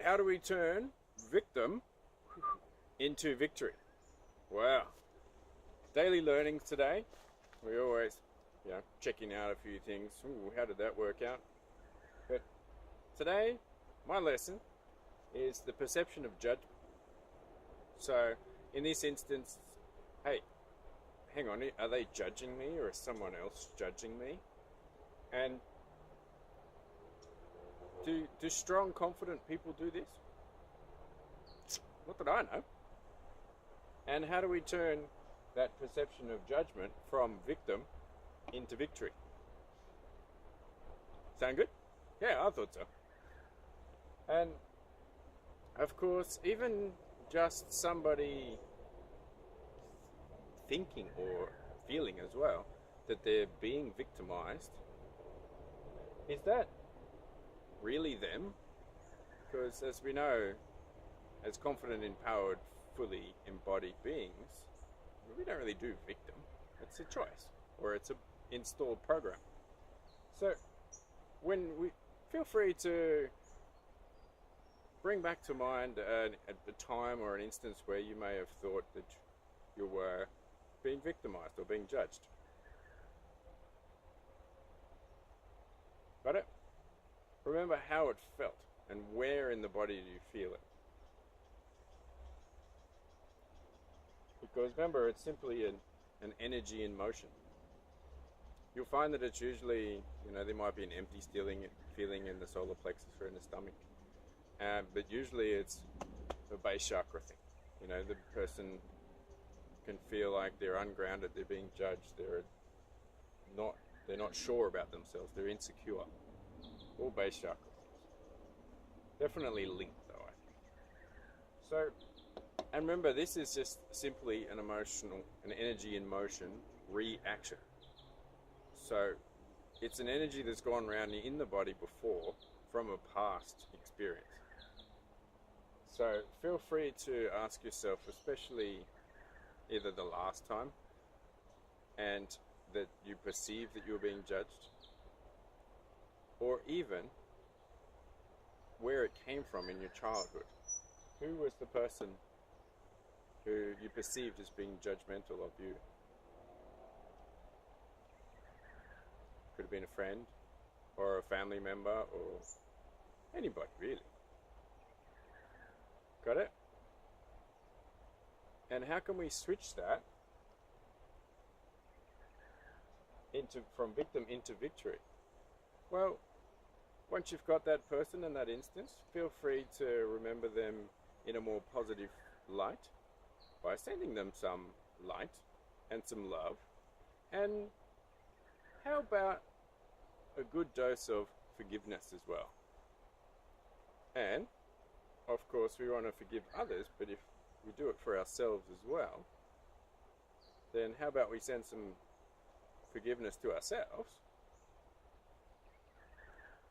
right, how do we turn victim into victory? Wow. Daily learnings today. We always, checking out a few things. Ooh, how did that work out? But today, my lesson is the perception of judgment. So, in this instance, hey, hang on, are they judging me or is someone else judging me? And do strong, confident people do this? Not that I know. And how do we turn that perception of judgment from victim into victory? Sound good? Yeah, I thought so. And of course, even just somebody thinking or feeling as well that they're being victimized, is that really them? Because as we know, as confident, empowered, fully embodied beings, we don't really do victim. It's a choice, or it's an installed program. So when we feel free to bring back to mind a time or an instance where you may have thought that you were being victimized or being judged. Got it? Remember how it felt and where in the body do you feel it. Because remember, it's simply an energy in motion. You'll find that it's usually, there might be an empty feeling in the solar plexus or in the stomach. But usually it's the base chakra thing. The person can feel like they're ungrounded, they're being judged, they're not sure about themselves, they're insecure. All base chakra things. Definitely linked though, I think. So, and remember, this is just simply an energy in motion reaction. So it's an energy that's gone around in the body before from a past experience. So feel free to ask yourself, especially either the last time and that you perceived that you were being judged, or even where it came from in your childhood. Who was the person who you perceived as being judgmental of you? Could have been a friend or a family member or anybody really. Got it? And how can we switch that from victim into victory? Well, once you've got that person in that instance, feel free to remember them in a more positive light by sending them some light and some love. And how about a good dose of forgiveness as well? And of course, we want to forgive others, but if we do it for ourselves as well, then how about we send some forgiveness to ourselves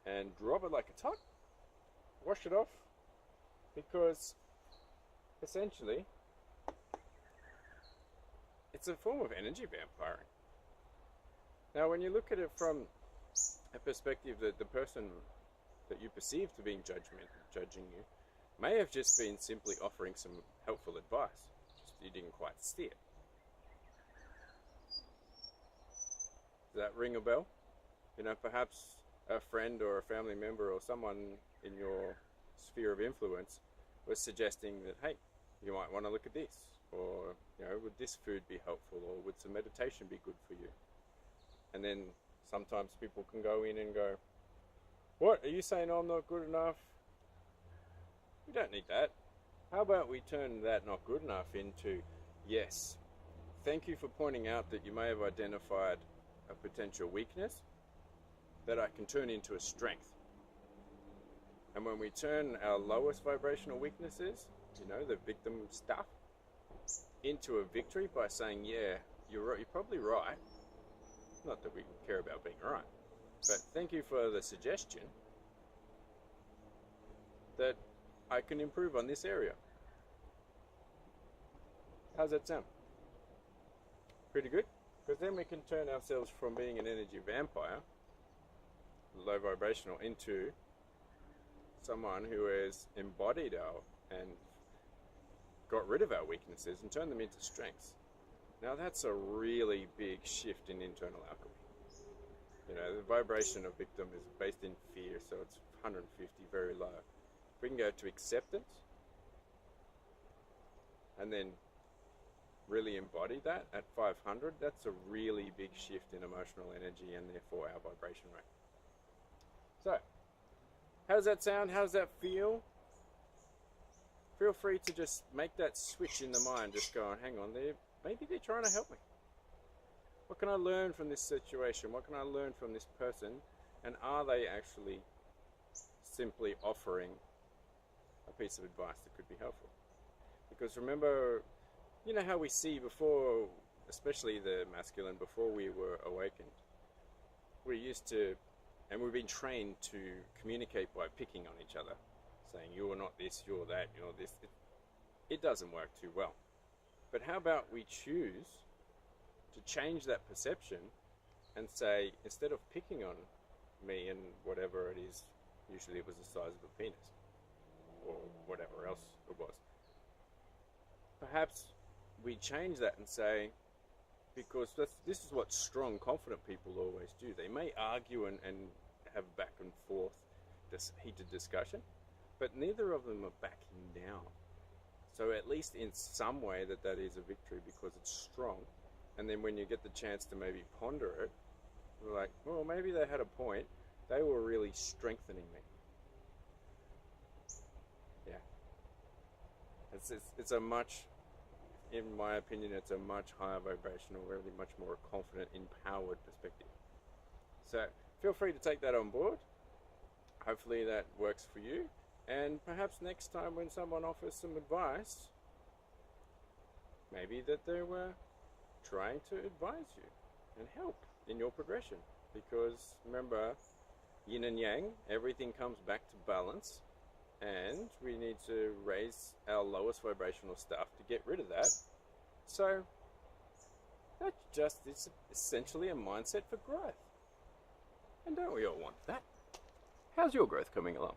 and drop it like a top, wash it off, because essentially it's a form of energy vampiring. Now, when you look at it from a perspective that the person that you perceive to being judging you, may have just been simply offering some helpful advice, just you didn't quite see it. Does that ring a bell? Perhaps a friend or a family member or someone in your sphere of influence was suggesting that, hey, you might want to look at this, or, would this food be helpful, or would some meditation be good for you? And then sometimes people can go in and go, what, are you saying I'm not good enough? We don't need that. How about we turn that not good enough into, yes, thank you for pointing out that you may have identified a potential weakness that I can turn into a strength. And when we turn our lowest vibrational weaknesses, the victim stuff, into a victory by saying, yeah, you're probably right. Not that we care about being right, but thank you for the suggestion that I can improve on this area. How's that sound? Pretty good? Because then we can turn ourselves from being an energy vampire, low vibrational, into someone who has embodied our and got rid of our weaknesses and turned them into strengths. Now that's a really big shift in internal alchemy. You know, the vibration of victim is based in fear, so it's 150, very low. If we can go to acceptance and then really embody that at 500, that's a really big shift in emotional energy and therefore our vibration rate. So, how does that sound? How does that feel? Feel free to just make that switch in the mind, just go, hang on, maybe they're trying to help me. What can I learn from this situation? What can I learn from this person? And are they actually simply offering a piece of advice that could be helpful? Because remember, you know how we see before, especially the masculine, before we were awakened, we're used to, and we've been trained to communicate by picking on each other, saying you're not this, you're that, you're this. It doesn't work too well. But how about we choose to change that perception and say, instead of picking on me and whatever it is, usually it was the size of a penis or whatever else it was, perhaps we change that and say, because this is what strong, confident people always do. They may argue and have back and forth this heated discussion, but neither of them are backing down. So at least in some way that is a victory because it's strong. And then when you get the chance to maybe ponder it, you're like, well, maybe they had a point. They were really strengthening me. Yeah. It's a much, in my opinion, it's a much higher vibrational, really much more confident, empowered perspective. So feel free to take that on board. Hopefully that works for you. And perhaps next time when someone offers some advice, maybe that they were trying to advise you and help in your progression. Because remember, yin and yang, everything comes back to balance, and we need to raise our lowest vibrational stuff to get rid of that. So that just is essentially a mindset for growth. And don't we all want that? How's your growth coming along?